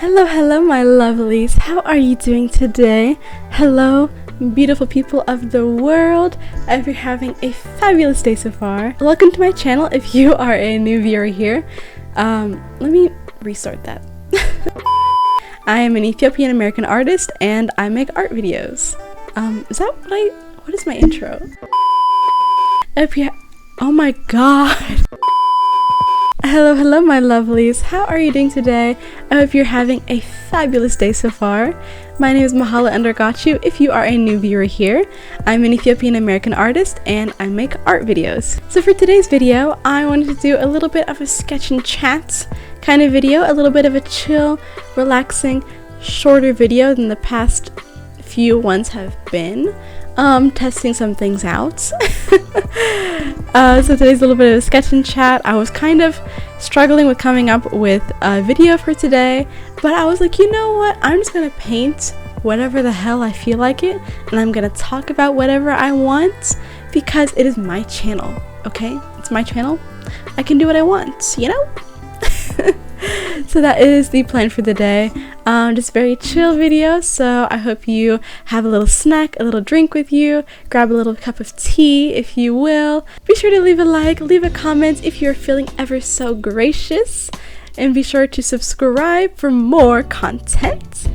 Hello, my lovelies. How are you doing today? Hello, beautiful people of the world. I hope you're having a fabulous day so far. Welcome to my channel if you are a new viewer here. Let me restart that. I am an Ethiopian American artist and I make art videos. What is my intro? Oh my god. Hello, my lovelies. How are you doing today? I hope you're having a fabulous day so far. My name is Mahala Undergachu if you are a new viewer here. I'm an Ethiopian American artist and I make art videos. So for today's video, I wanted to do a little bit of a sketch and chat kind of video, a little bit of a chill, relaxing, shorter video than the past few ones have been. Testing some things out. So today's a little bit of a sketch and chat. I was kind of struggling with coming up with a video for today, but I was like, you know what? I'm just gonna paint whatever the hell I feel like it, and I'm gonna talk about whatever I want because it is my channel, okay? It's my channel. I can do what I want, you know? So that is the plan for the day. Just very chill video, so I hope you have a little snack, a little drink with you, grab a little cup of tea if you will. Be sure to leave a like, leave a comment if you're feeling ever so gracious, and be sure to subscribe for more content.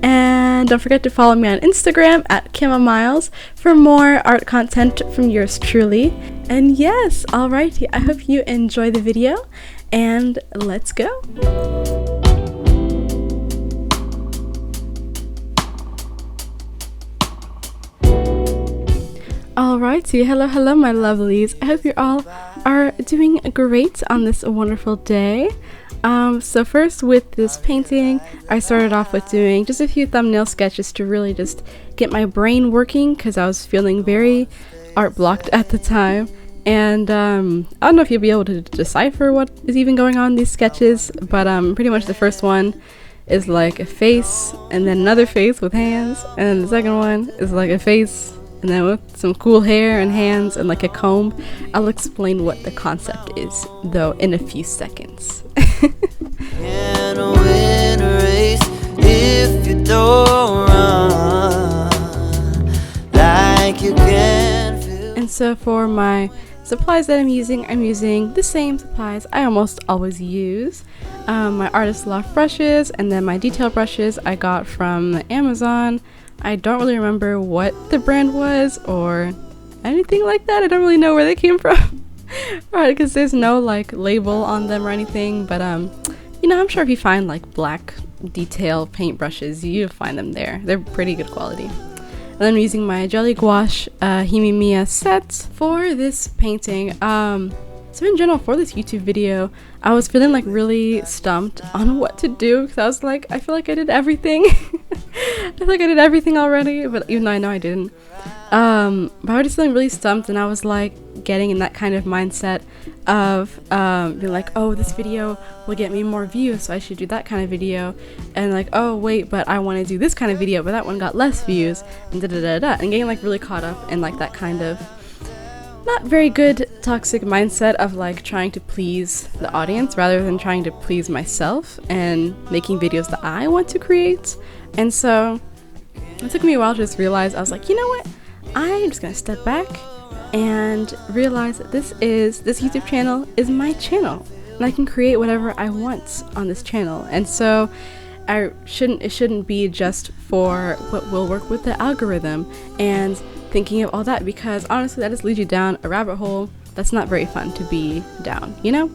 And don't forget to follow me on Instagram at KimmaMiles for more art content from yours truly. And yes, alrighty, I hope you enjoy the video, and let's go. Alrighty, hello my lovelies. I hope you all are doing great on this wonderful day. So first with this painting, I started off with doing just a few thumbnail sketches to really just get my brain working because I was feeling very art blocked at the time. And I don't know if you'll be able to decipher what is even going on in these sketches, but pretty much the first one is like a face and then another face with hands, and then the second one is like a face and then with some cool hair and hands and like a comb. I'll explain what the concept is though in a few seconds. And so for my supplies that I'm using the same supplies I almost always use. My Artist Loft brushes, and then my detail brushes I got from Amazon. I don't really remember what the brand was or anything like that. I don't really know where they came from. Right, because there's no like label on them or anything, but you know, I'm sure if you find like black detail paint brushes, you'll find them there. They're pretty good quality. And then I'm using my jelly gouache himi miya set for this painting. So in general, for this YouTube video, I was feeling like really stumped on what to do because I was like, I feel like I did everything. I feel like I did everything already, but even though I know I didn't. But I was just feeling really stumped, and I was like getting in that kind of mindset of being like, oh, this video will get me more views, so I should do that kind of video. And like, oh wait, but I want to do this kind of video, but that one got less views, and and getting like really caught up in like that kind of not very good toxic mindset of like trying to please the audience rather than trying to please myself and making videos that I want to create. And so it took me a while to just realize, I was like, you know what, I'm just gonna step back and realize that this YouTube channel is my channel and I can create whatever I want on this channel. And so it shouldn't be just for what will work with the algorithm and thinking of all that, because honestly that just leads you down a rabbit hole that's not very fun to be down, you know?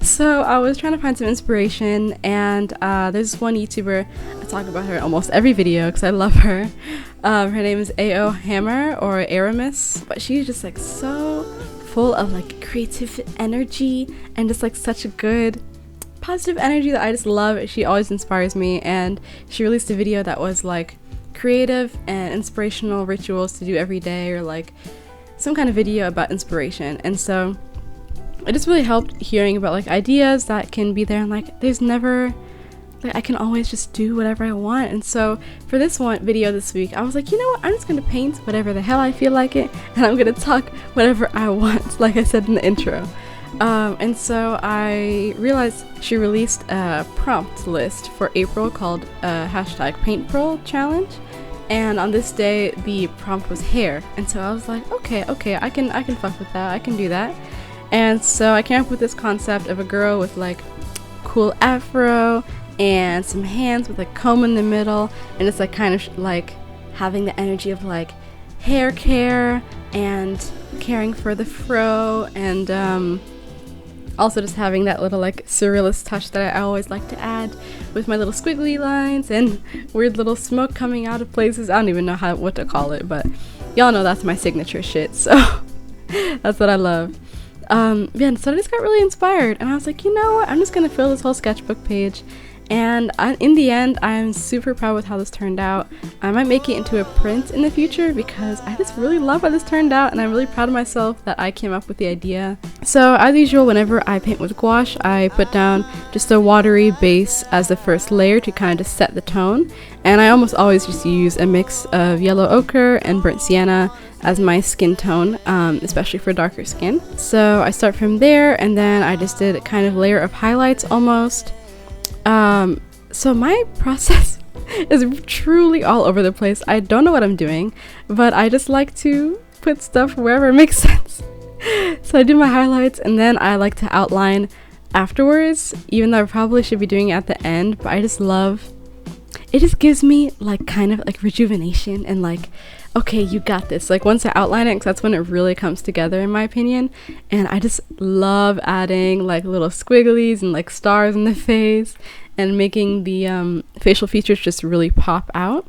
So I was trying to find some inspiration, and there's this one YouTuber, I talk about her in almost every video because I love her. Her name is A.O. Hammer or Aramis, but she's just like so full of like creative energy and just like such a good positive energy that I just love. She always inspires me, and she released a video that was like creative and inspirational rituals to do every day, or like some kind of video about inspiration. And so it just really helped hearing about like ideas that can be there, and like there's never like I can always just do whatever I want. And so for this one video this week, I was like, you know what, I'm just gonna paint whatever the hell I feel like it, and I'm gonna talk whatever I want, like I said in the intro. And so I realized she released a prompt list for April called hashtag Paint Pro Challenge. And on this day, the prompt was hair. And so I was like, okay, I can fuck with that. I can do that. And so I came up with this concept of a girl with like cool afro and some hands with a comb in the middle. And it's like kind of like having the energy of like hair care and caring for the fro, and also just having that little like surrealist touch that I always like to add with my little squiggly lines and weird little smoke coming out of places. I don't even know what to call it, but y'all know that's my signature shit, so that's what I love. Yeah, so I just got really inspired and I was like, you know what, I'm just gonna fill this whole sketchbook page. And in the end, I'm super proud with how this turned out. I might make it into a print in the future because I just really love how this turned out, and I'm really proud of myself that I came up with the idea. So as usual, whenever I paint with gouache, I put down just a watery base as the first layer to kind of set the tone. And I almost always just use a mix of yellow ochre and burnt sienna as my skin tone, especially for darker skin. So I start from there, and then I just did a kind of layer of highlights almost. So my process is truly all over the place. I don't know what I'm doing, but I just like to put stuff wherever it makes sense. So I do my highlights and then I like to outline afterwards, even though I probably should be doing it at the end, but I just love, it just gives me like kind of like rejuvenation and like, okay, you got this. Like once I outline it, 'cause that's when it really comes together in my opinion. And I just love adding like little squigglies and like stars in the face and making the facial features just really pop out.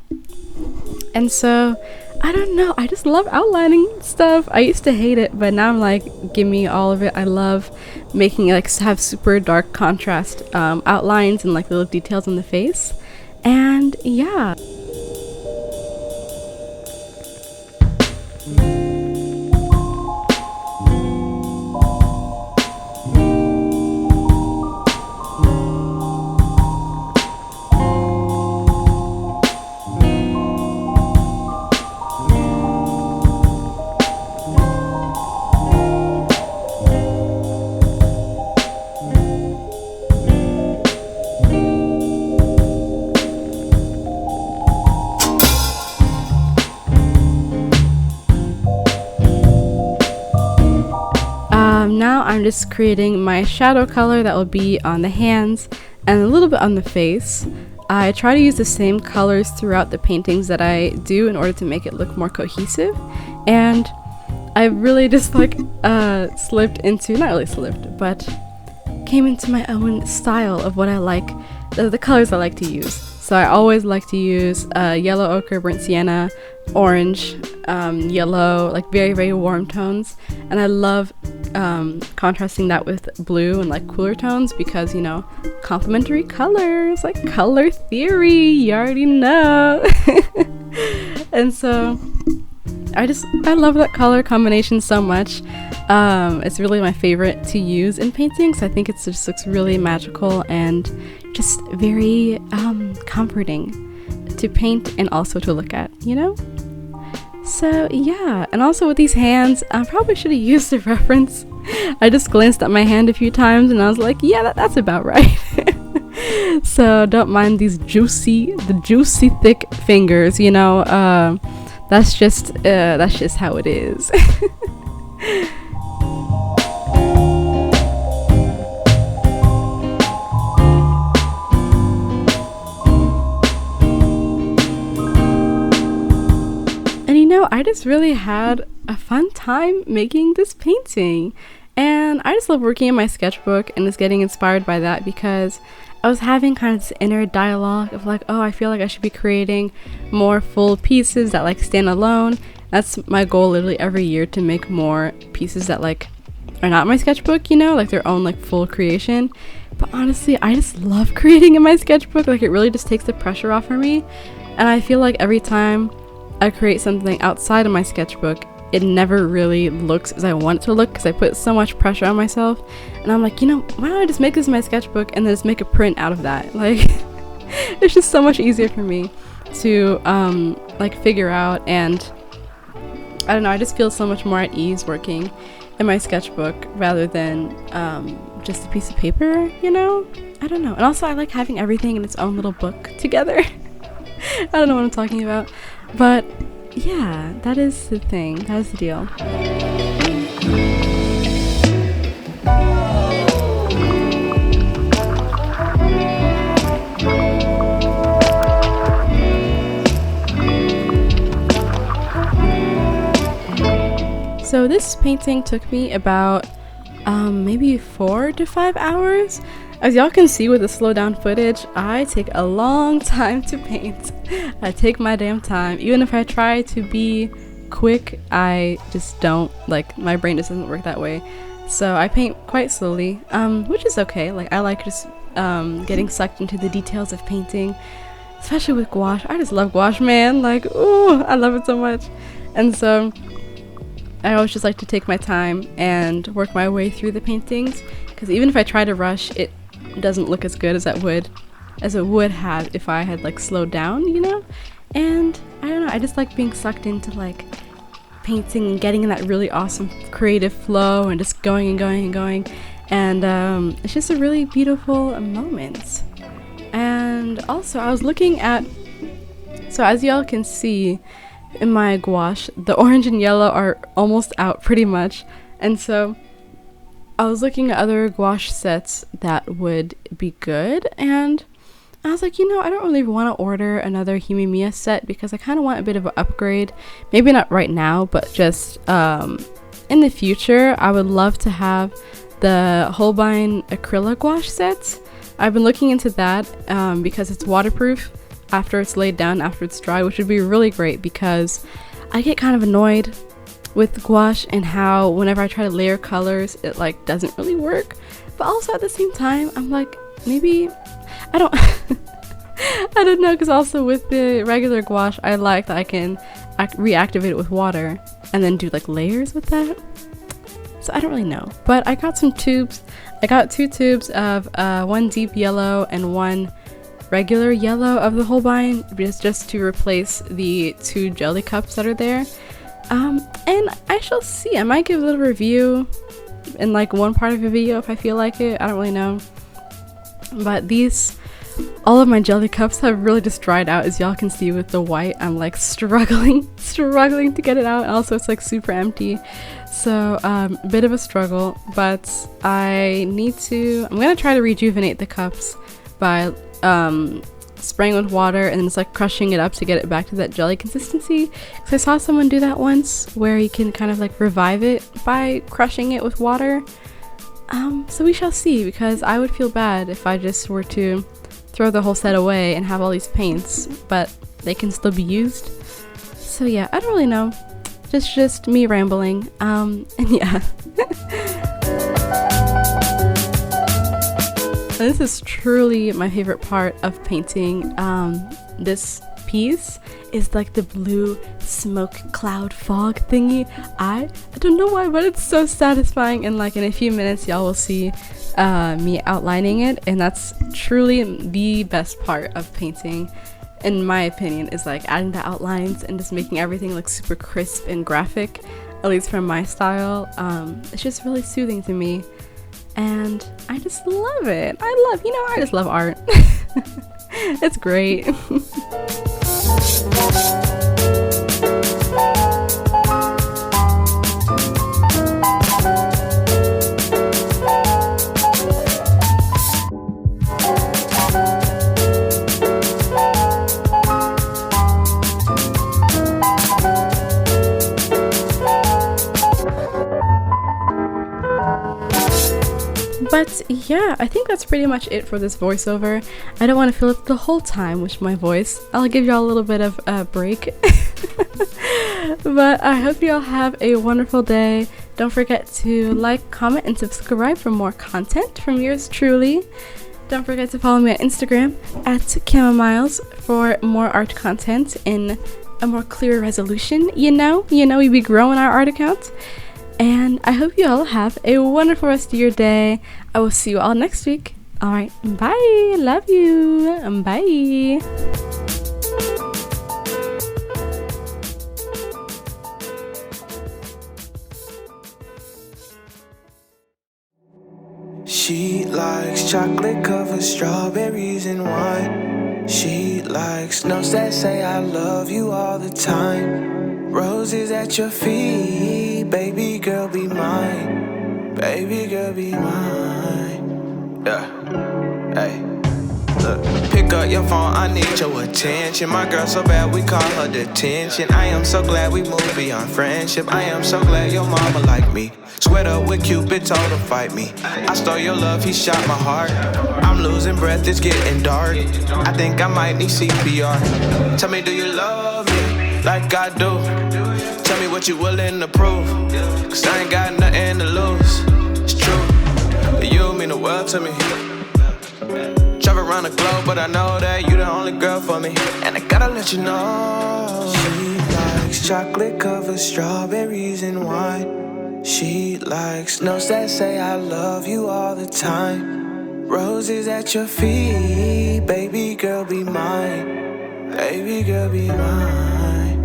And so, I don't know, I just love outlining stuff. I used to hate it, but now I'm like, give me all of it. I love making like have super dark contrast outlines and like little details on the face. And yeah. Now I'm just creating my shadow color that will be on the hands and a little bit on the face. I try to use the same colors throughout the paintings that I do in order to make it look more cohesive, and I really just like slipped into, not really slipped, but came into my own style of what I like, the colors I like to use. So I always like to use yellow ochre, burnt sienna, orange, yellow, like very, very warm tones. And I love contrasting that with blue and like cooler tones because, you know, complementary colors, like color theory, you already know. And so I love that color combination so much. It's really my favorite to use in paintings. I think it just looks really magical and just very comforting to paint and also to look at, you know? So yeah, and also with these hands, I probably should have used a reference. I just glanced at my hand a few times and I was like, yeah, that's about right. So don't mind these juicy thick fingers, you know? That's just how it is. And you know, I just really had a fun time making this painting. And I just love working in my sketchbook and just getting inspired by that because I was having kind of this inner dialogue of like, oh, I feel like I should be creating more full pieces that like stand alone. That's my goal literally every year, to make more pieces that like are not my sketchbook, you know, like their own like full creation. But honestly, I just love creating in my sketchbook. Like it really just takes the pressure off for me. And I feel like every time I create something outside of my sketchbook, it never really looks as I want it to look because I put so much pressure on myself. And I'm like, you know, why don't I just make this my sketchbook and then just make a print out of that? Like, it's just so much easier for me to like figure out and I don't know, I just feel so much more at ease working in my sketchbook rather than just a piece of paper, you know? I don't know. And also I like having everything in its own little book together. I don't know what I'm talking about. But yeah, that is the thing. That is the deal. So this painting took me about maybe 4 to 5 hours. As y'all can see with the slow down footage, I take a long time to paint. I take my damn time. Even if I try to be quick, I just don't, like, my brain just doesn't work that way. So I paint quite slowly, which is okay. Like, I like just getting sucked into the details of painting, especially with gouache. I just love gouache, man. Like, ooh, I love it so much. And so I always just like to take my time and work my way through the paintings, because even if I try to rush, it doesn't look as good as it would have if I had like slowed down, you know? And I don't know, I just like being sucked into like painting and getting in that really awesome creative flow and just going and going and going. And it's just a really beautiful moment. And also I was looking at, so as y'all can see in my gouache, the orange and yellow are almost out pretty much. And so I was looking at other gouache sets that would be good, and I was like, you know, I don't really want to order another miya set because I kind of want a bit of an upgrade. Maybe not right now, but just in the future. I would love to have the Holbein acrylic gouache sets. I've been looking into that because it's waterproof after it's laid down, after it's dry, which would be really great because I get kind of annoyed with gouache and how whenever I try to layer colors, it like doesn't really work. But also at the same time, I'm like, maybe I don't I don't know, because also with the regular gouache, I like that I can reactivate it with water and then do like layers with that. So I don't really know, but I got some tubes. I got 2 tubes of one deep yellow and one regular yellow of the Holbein, just to replace the 2 jelly cups that are there. And I shall see. I might give a little review in like one part of a video if I feel like it. I don't really know. But all of my jelly cups have really just dried out, as y'all can see with the white. I'm like struggling to get it out. And also it's like super empty. So a bit of a struggle, but I'm gonna try to rejuvenate the cups by spraying with water and then just like crushing it up to get it back to that jelly consistency, because I saw someone do that once where you can kind of like revive it by crushing it with water. So we shall see, because I would feel bad if I just were to throw the whole set away and have all these paints but they can still be used. So yeah, I don't really know, just me rambling, and yeah. This is truly my favorite part of painting. This piece is like the blue smoke cloud fog thingy. I don't know why, but it's so satisfying, and like in a few minutes y'all will see me outlining it, and that's truly the best part of painting, in my opinion, is like adding the outlines and just making everything look super crisp and graphic, at least from my style. It's just really soothing to me. And I just love it. I just love art. It's great. But yeah, I think that's pretty much it for this voiceover. I don't want to fill it the whole time with my voice. I'll give y'all a little bit of a break. But I hope y'all have a wonderful day. Don't forget to like, comment, and subscribe for more content from yours truly. Don't forget to follow me on Instagram at Camomiles for more art content in a more clear resolution. You know, we be growing our art account. And I hope you all have a wonderful rest of your day. I will see you all next week. Alright, bye. Love you. Bye. She likes chocolate covered strawberries and wine. She likes notes that say I love you all the time. Roses at your feet, baby girl be mine. Baby girl be mine. Yeah, hey. Look, pick up your phone, I need your attention. My girl so bad, we call her detention. I am so glad we moved beyond friendship. I am so glad your mama like me. Sweat up with Cupid, told her fight me. I stole your love, he shot my heart. I'm losing breath, it's getting dark. I think I might need CPR. Tell me, do you love me like I do? Tell me what you willing to prove, cause I ain't got nothing to lose. It's true, you mean the world to me. Travel around the globe, but I know that you the only girl for me. And I gotta let you know, she likes chocolate covered strawberries and wine. She likes notes that say I love you all the time. Roses at your feet, baby girl be mine. Baby girl be mine.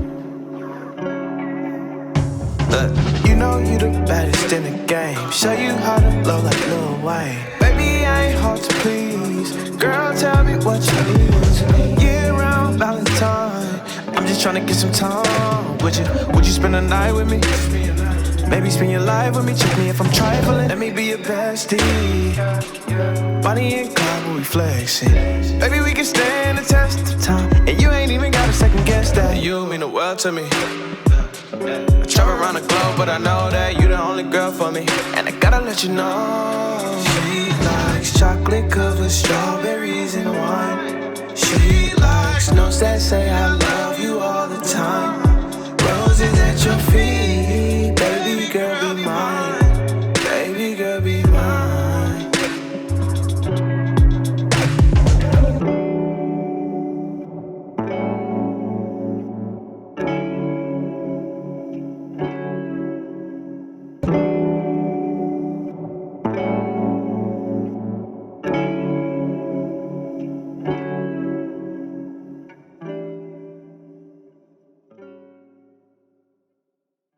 Look, you know you the baddest in the game. Show you how to blow like Lil Wayne. Baby, I ain't hard to please. Girl, tell me what you need. Year-round Valentine. I'm just tryna get some time with you. Would you spend the night with me? Maybe spend your life with me. Check me if I'm trifling. Let me be your bestie. Bonnie and Clyde when we flexing. Baby, we can stand the test of time. And you ain't even gotta second guess that. You mean the world to me. I travel around the globe, but I know that you the only girl for me. And I gotta let you know, she likes chocolate covered strawberries and wine. She likes notes that say I love you all the time. Roses at your feet,